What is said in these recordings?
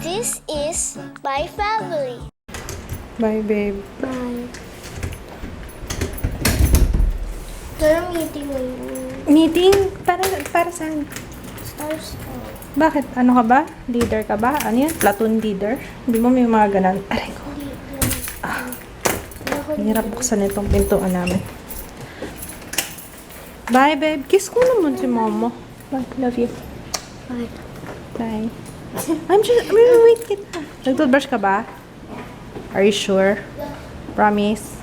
This is my family. Bye, babe. Bye. Pero meeting mo yun. Meeting? Para saan? Stars. Bakit? Ano ka ba? Leader ka ba? Ano yan? Platoon leader? Hindi mo may mga ganan. Aray ko. Hirap buksan itong pintuan namin. Bye, babe. Kiss ko naman si mama. Bye. Love you. Bye. Bye. Wait kita. Nag-toothbrush ka ba? Are you sure? Promise?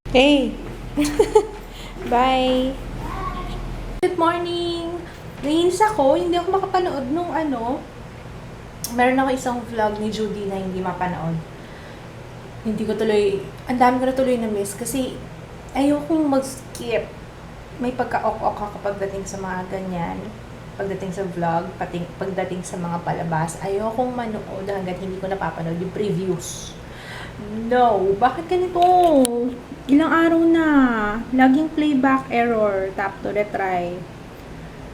Hey! Bye! Good morning! Nainis ako, hindi ako makapanood nung meron ako isang vlog ni Judy na hindi mapanood. Hindi ko tuloy, ang dami ko na tuloy na miss kasi ayokong mag-skip. May pagka-ok-ok kapag dating sa mga ganyan. Pagdating sa vlog, pagdating sa mga palabas, ayokong manood hanggat hindi ko napapanood yung previews. No! Bakit ganito? Ilang araw na. Laging playback error. Tap to retry.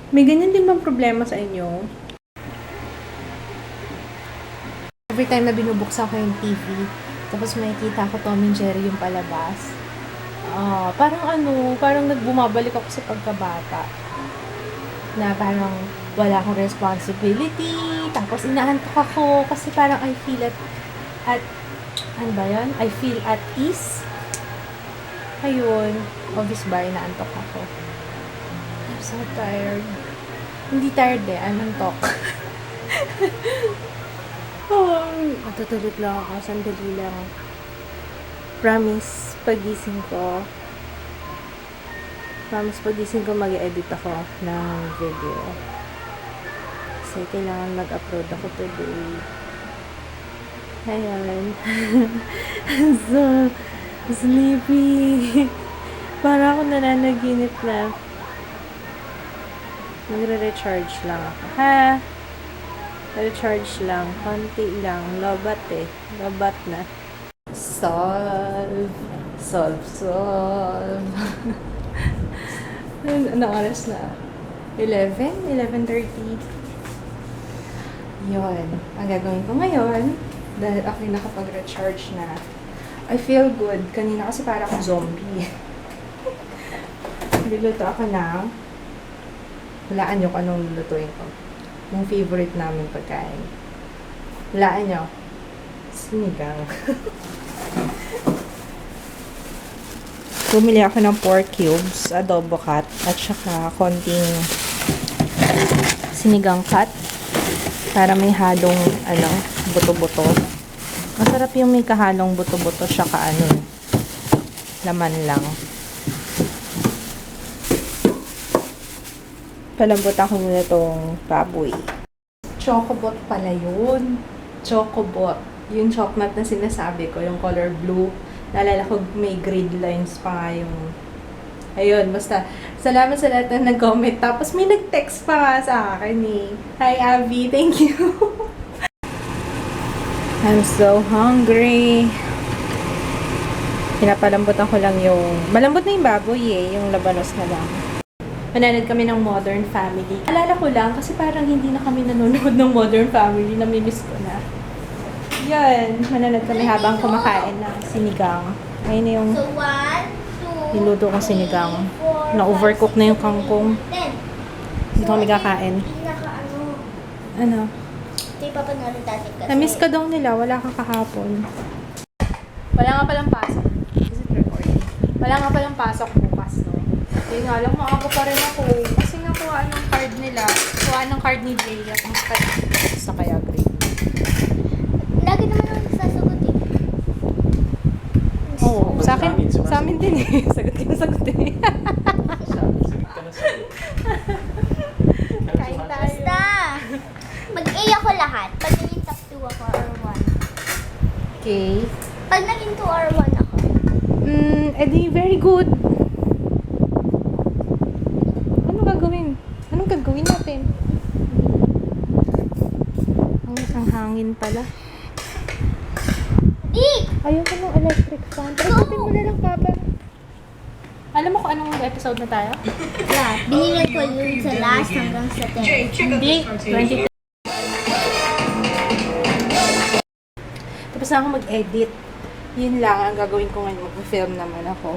May ganyan din bang problema sa inyo? Every time na binubuksan ko yung TV, tapos makikita ko Tom and Jerry yung palabas. Parang nagbumabalik ako sa pagkabata. Na parang wala akong responsibility. Tapos inaantok ako kasi parang I feel ano ba yan? I feel at ease. Ayun. Obvious ba, inaantok ako. I'm so tired. Hindi tired I'm antok. Matutulog lang ako. Sandali lang. Promise, pagising ko, mag-edit ako ng video. Kasi kailangan mag-upload ako today. Ayan. So sleepy. Para ako nananaginip na. Magre-recharge lang ako. Recharge lang. Konti lang. Lobat Lobat na. Solve. Anong oras na? 11? 11:30. Yun. Ang gagawin ko ngayon, dahil ako nakapag-recharge na, I feel good. Kanina kasi para akong zombie. Niluto ako ng, hulaan nyo kung anong lulutuin ko. Yung favorite namin pagkain. Hulaan nyo. Sinigang. Bumili ako ng pork cubes, adobo cut, at saka konting sinigang cut para may halong buto-buto. Masarap yung may kahalong buto-buto saka laman lang. Palambutan ko muna itong baboy. Chocobot pala yun. Chocobot. Yung chocolate na sinasabi ko, yung color blue. Naalala ko may grid lines pa nga yung... Ayun, basta. Salamat sa lahat na nag-comment. Tapos may nag-text pa nga sa akin Hi, Abby. Thank you. I'm so hungry. Pinapalambutan ko lang yung... Malambot na yung baboy yung labanos na lang. Manonood kami ng Modern Family. Alala ko lang kasi parang hindi na kami nanonood ng Modern Family. Namimiss ko na. Yan. Manonood kami habang kumakain ng sinigang. Ayun na yung So, 1, 2, niluto kong sinigang. Na-overcook na yung kangkong. 10. Hindi kami kakain. Ano? Ito yung papanoodin natin kasi. Na-miss ka daw nila. Wala ka kahapon. Wala nga palang pasok. Is it recording? Wala nga palang pasok bukas, no? Yun nga lang, maaga pa rin ako. Kasi nakuha ng card nila. Kuha ng card ni Jay. At ang sa kaya grade. Lagi naman ako nagsasagot Oo. Sa amin din Sagot ka na sagot Kain tayo. Basta. Mag-A ako lahat. Pag naging top 2 ako or 1. Okay. Pag naging 2 or 1 ako. Edi very good. Anong gagawin natin? Ang hangin pala. Di! Ayoko ng electric fan. Pagkatin mo na lang, Papa. Alam mo kung anong episode na tayo? Yeah, binigay ko yun sa last hanggang sa 10. Hindi. 22. Tapos na ako mag-edit. Yun lang ang gagawin ko ngayon. Mag-film naman ako.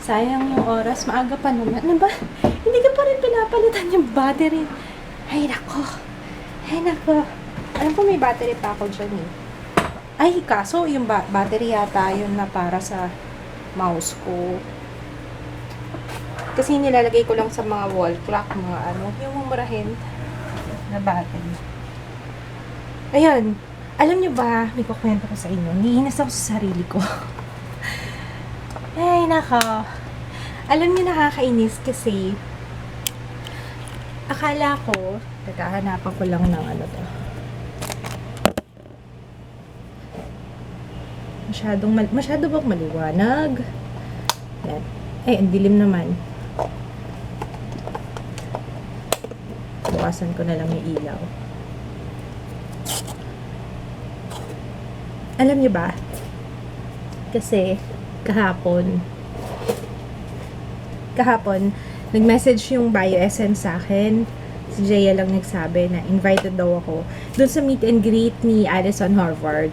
Sayang yung oras. Maaga pa naman. Ano ba? Hindi ka pa rin pinapalitan yung battery. Ay, nako. Ay, nako. Alam ko may battery pa ako dyan eh. Ay, kaso yung battery yata yun na para sa mouse ko. Kasi nilalagay ko lang sa mga wall clock, mga ano, yung mumurahin na battery. Ayun. Alam nyo ba, may kukwento ko sa inyo. Nihinas ako sa sarili ko. Ay, nako. Alam niyo, nakakainis kasi akala ko, hanapan ko lang ng ano to. Masyado bang maliwanag? Yan. Ay, ang dilim naman. Bukasan ko na lang yung ilaw. Alam niyo ba? Kasi kahapon, nag-message yung BioEssence sa akin. Si Jaya lang nagsabi na invited daw ako dun sa meet and greet ni Addison Harvard.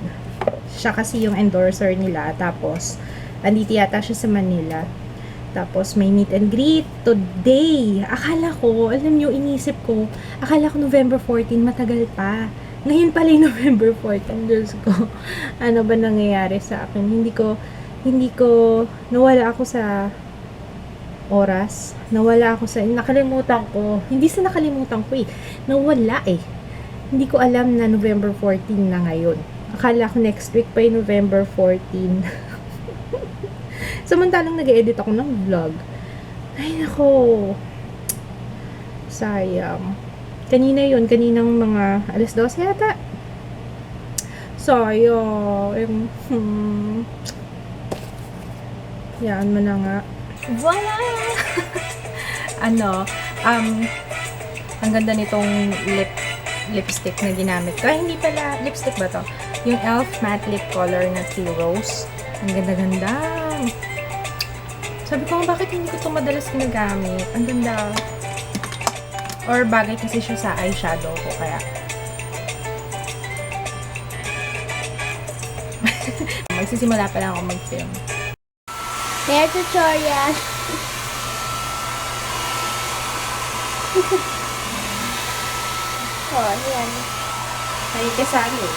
Siya kasi yung endorser nila. Tapos, andito yata siya sa Manila. Tapos, may meet and greet today. Akala ko, alam nyo, inisip ko, akala ko November 14, matagal pa. Ngayon pala yung November 14, Diyos ko. Ano ba nangyayari sa akin? Hindi ko, nawala ako sa oras. Nawala ako sa, nakalimutan ko. Hindi sa nakalimutan ko eh. Nawala eh. Hindi ko alam na November 14 na ngayon. Akala ko next week pa yung November 14. Samantalang nag-edit ako ng vlog. Ay nako. Sayang. Kaninang mga alas 12 yata. Sayang. Yan mo na nga. Voila! Ang ganda nitong lipstick na ginamit ko. Ay, hindi pala, lipstick ba to? Yung e.l.f. matte lip color na Tea Rose. Ang ganda-ganda. Sabi ko, bakit hindi ko ito madalas ginagamit? Ang ganda. Or bagay kasi siya sa eyeshadow ko, kaya. Magsisimula pa lang ako mag-film. Hair tutorial. Oh, yan. Sali ka sali.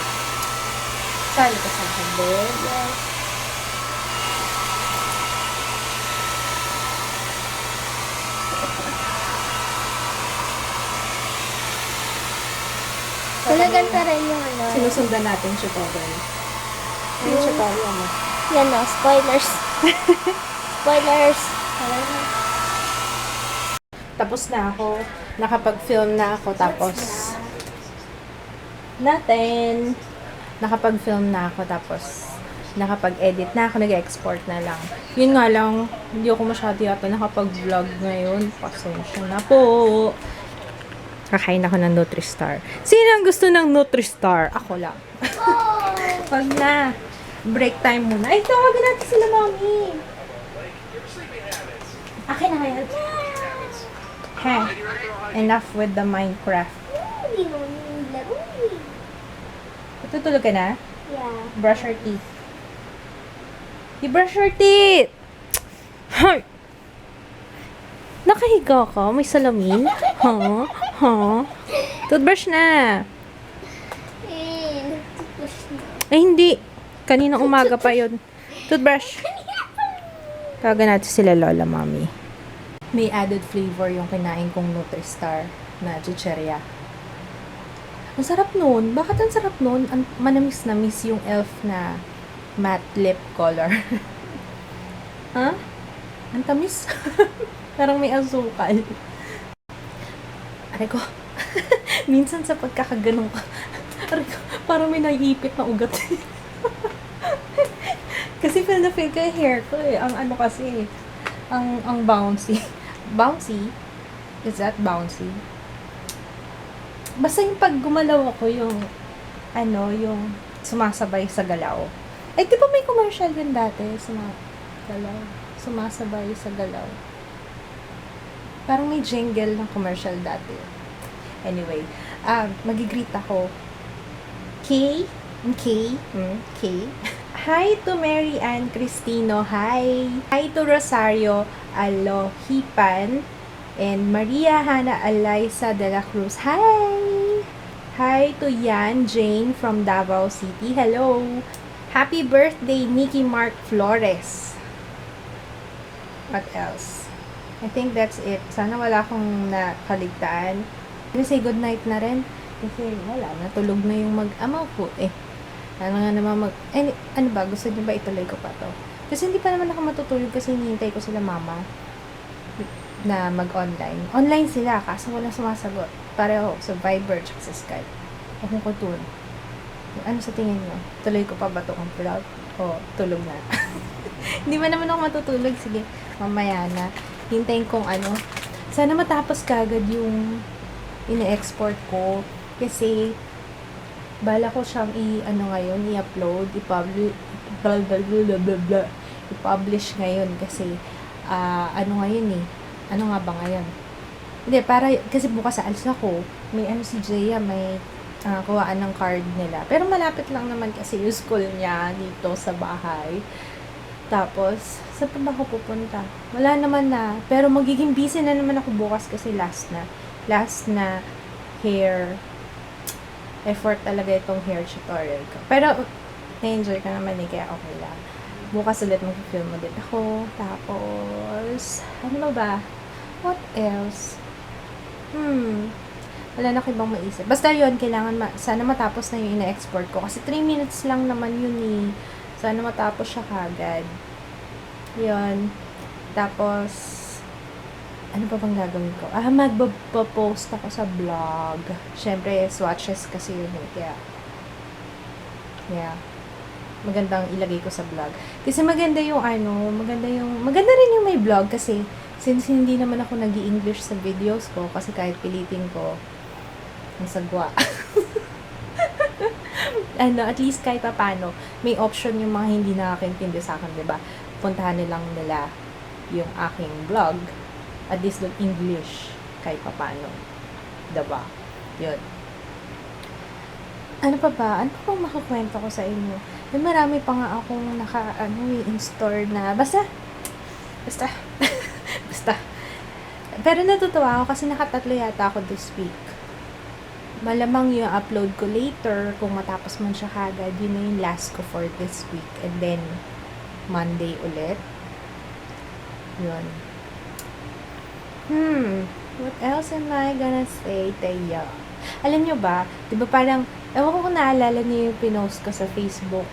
Sali ka sa akin, babe. Yes. Talagang rin yung ano. Sinusundan natin tutorial. Ano yung tutorial mo? Yan o, spoilers. Spoilers. Tapos na ako. Nakapag-film na ako. Tapos, nakapag-film na ako. Tapos, nakapag-edit na ako. Nag-export na lang. Yun nga lang, hindi ako masyado yata nakapag-vlog ngayon. Pasensya na po. Kakain ako ng Nutri-Star. Sino ang gusto ng Nutri-Star? Ako lang. Pag na. Break time muna. Ay, tawagan natin sila, Mommy. Akin na ngayon. Heh. Enough with the Minecraft. Hindi mo yung laro eh. Tutulog ka na? Yeah. Brush your teeth. You brush your teeth! Hi! Nakahiga ka? May salamin? Ha? Ha? Toothbrush na. Nagtutbrush na. Ay, hindi. Kaninang umaga pa yun. Toothbrush. Tawagan natin sila Lola, Mommy. May added flavor yung kinain kong Nutri-Star na chicheria. Ang sarap nun. Bakit ang sarap nun? Manamis-namis yung e.l.f. na matte lip color. Ha? Ang tamis. Parang may asukal. Aray ko. Minsan sa pagkakaganong ka. Aray ko. Parang may naiipit na ugat. Kasi feel na feel ko yung hair ko eh. Ang ano kasi, ang bouncy. Bouncy? Is that bouncy? Basta yung pag gumalaw ako, yung sumasabay sa galaw. Ay, di ba may commercial yun dati? Sumasabay sa galaw. Parang may jingle ng commercial dati. Anyway, magigreet ako. Kay Okay. Okay. Hi to Mary Ann Cristino. Hi. Hi to Rosario Alohipan and Maria Hana Eliza de la Cruz. Hi. Hi to Yan Jane from Davao City. Hello. Happy birthday, Nikki Mark Flores. What else? I think that's it. Sana wala akong nakaligtaan. Say good night na rin. Kasi wala, natulog na yung mag-ama ko eh. Ano nga naman ano ba, gusto niyo ba ituloy ko pa to? Kasi hindi pa naman ako matutulog kasi hinihintay ko sila mama na mag-online. Online sila, kaso walang sumasagot. Pareho, sa Viber, tsaka sa Skype. Akong ko dun. Ano sa tingin mo? Tuloy ko pa ba itong vlog? O, tulog na. Hindi man naman ako matutulog. Sige, mamaya na. Hintayin kong ano. Sana matapos kagad yung ine-export ko. Kasi, bala ko siyang i-upload, i-publish ngayon. Kasi, ano ngayon eh. Ano nga ba ngayon? Hindi, kasi bukas sa alis ako. May si Jaya, may kuhaan ng card nila. Pero malapit lang naman kasi yung school niya dito sa bahay. Tapos, saan pa ba ako pupunta? Wala naman na. Pero magiging busy na naman ako bukas kasi last na hair effort talaga itong hair tutorial ko. Pero, na-enjoy ko naman eh, kaya okay lang. Bukas ulit mag-film ulit ako. Tapos, ano ba? What else? Wala na ko ibang maisip. Basta yun, kailangan sana matapos na yung ina-export ko. Kasi 3 minutes lang naman yun eh. Sana matapos siya kagad. Yun. Tapos, ano pa bang gagawin ko? Magpo-post ako sa vlog. Siyempre, swatches kasi yun eh. Kaya, yeah. Magandang ilagay ko sa vlog. Kasi maganda rin yung may vlog kasi since hindi naman ako nag-i-English sa videos ko kasi kahit pilitin ko, nasagwa. At least kahit pa paano, may option yung mga hindi nakakaintindi sa akin, diba? Puntahan nilang nila yung aking vlog. At least doon English, kahit pa paano. Diba? Yun. Ano pa ba? Ano pa bang makakwento ko sa inyo? May marami pa nga akong in-store na, basta. Pero natutuwa ako kasi nakatatlo yata ako this week. Malamang yung upload ko later, kung matapos man siya kagad, yun na yung last ko for this week. And then, Monday ulit. Yun. What else am I gonna say to you? Alam nyo ba, di ba parang, ewan ko kung naalala niyo yung pinost ko sa Facebook.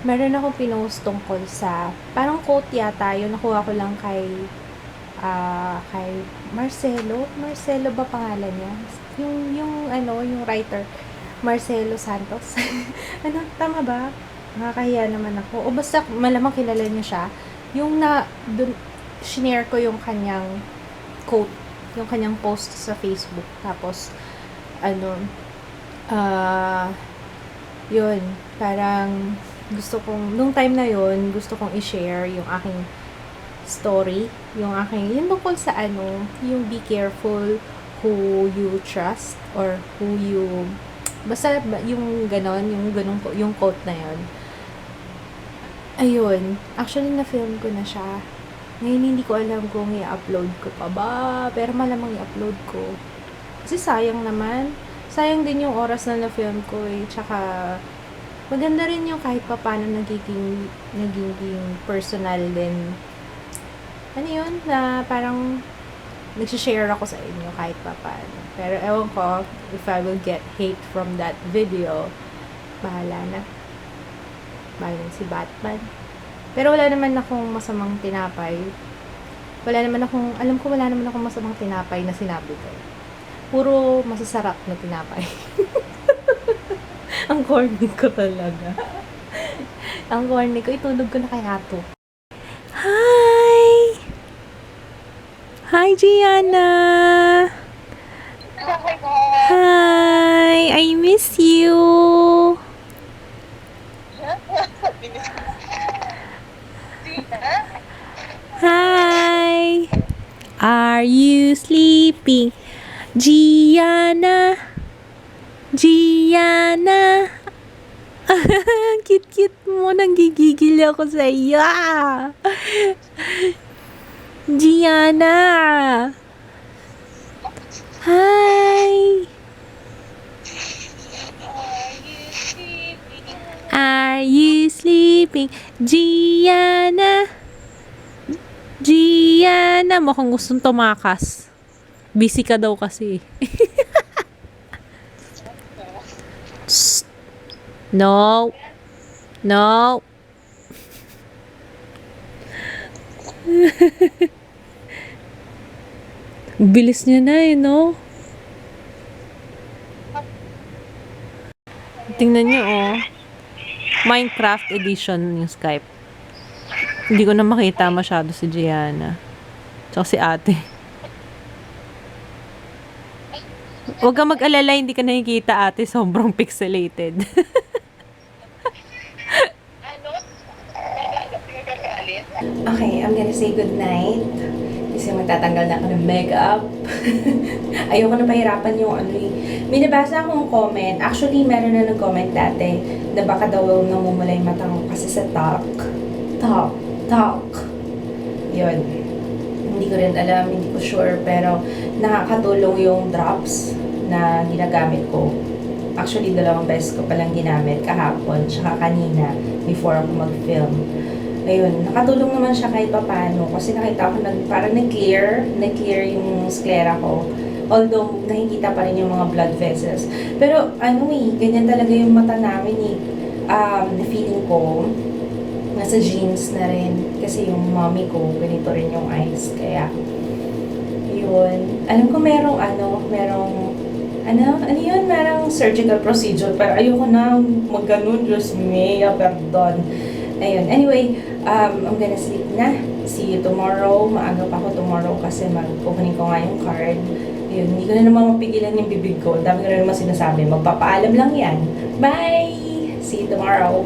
Meron akong pinost tungkol sa, parang quote yata, yun nakuha ko lang kay Marcelo ba pangalan niya? Yung writer, Marcelo Santos. Tama ba? Nakakahiya naman ako. O basta, malamang kilala niyo siya. Yung shinare ko yung kanyang quote, yung kanyang post sa Facebook. Tapos, yun, parang, nung time na yun, gusto kong i-share yung aking story, yung tungkol sa yung be careful who you trust or who you, basta yung quote na yun. Ayun, actually na-film ko na siya. Ngayon hindi ko alam kung i-upload ko pa ba, pero malamang i-upload ko. Kasi sayang din yung oras na na-film ko eh, tsaka maganda rin yung kahit pa paano nagiging personal din. Ano yun? Na parang nagsishare ako sa inyo kahit pa paano. Pero ewan ko if I will get hate from that video. Bahala na si Batman. Pero wala naman akong masamang tinapay. Alam ko wala naman akong masamang tinapay na sinabi ko. Puro masasarap na tinapay. Ang corny ko talaga. Ang corny ko. Itulog ko na kaya to. Hi! Hi, Gianna! Hi! I miss you! Hi! Are you sleeping? Gianna! Cute-cute mo. Nanggigigil ako sa iyo. Gianna! Hi! Are you sleeping? Gianna! Gianna! Mukhang gustong tumakas. Busy ka daw kasi. Shh. No. No. Bilis niya na eh, no? Tingnan niyo, oh. Minecraft edition yung Skype. Hindi ko na makita masyado si Gianna. Tsaka si ate. Huwag kang mag-alala, hindi ka nakikita ate. Sobrang pixelated. Okay, I'm gonna say good night. Kasi magtatanggal na ako ng makeup. Ayoko na pahirapan yung ano eh. May nabasa akong comment. Actually, meron na nag-comment dati na baka daw namumula yung mata ko kasi sa talk. Yun. Hindi ko rin alam, hindi ko sure. Pero nakakatulong yung drops na ginagamit ko. Actually, 2 beses ko palang ginamit kahapon tsaka kanina before ako mag-film. Ayun, nakatulong naman siya kahit papano kasi nakita ko parang nag-clear yung sclera ko. Although, nakikita pa rin yung mga blood vessels. Pero, ganyan talaga yung mata namin eh. Feeling ko, nasa genes na rin. Kasi yung mommy ko, ganito rin yung eyes. Kaya, yun. Alam ko merong surgical procedure. Pero ayoko na mag-ganun, Diyos me, pardon. Ayun. Anyway, I'm gonna sleep na. See you tomorrow. Maaga pa ako tomorrow kasi mag-opening ko nga yung card. Ayun, hindi ko na naman mapigilan yung bibig ko. Dami ko na naman sinasabi. Magpapaalam lang yan. Bye! See you tomorrow.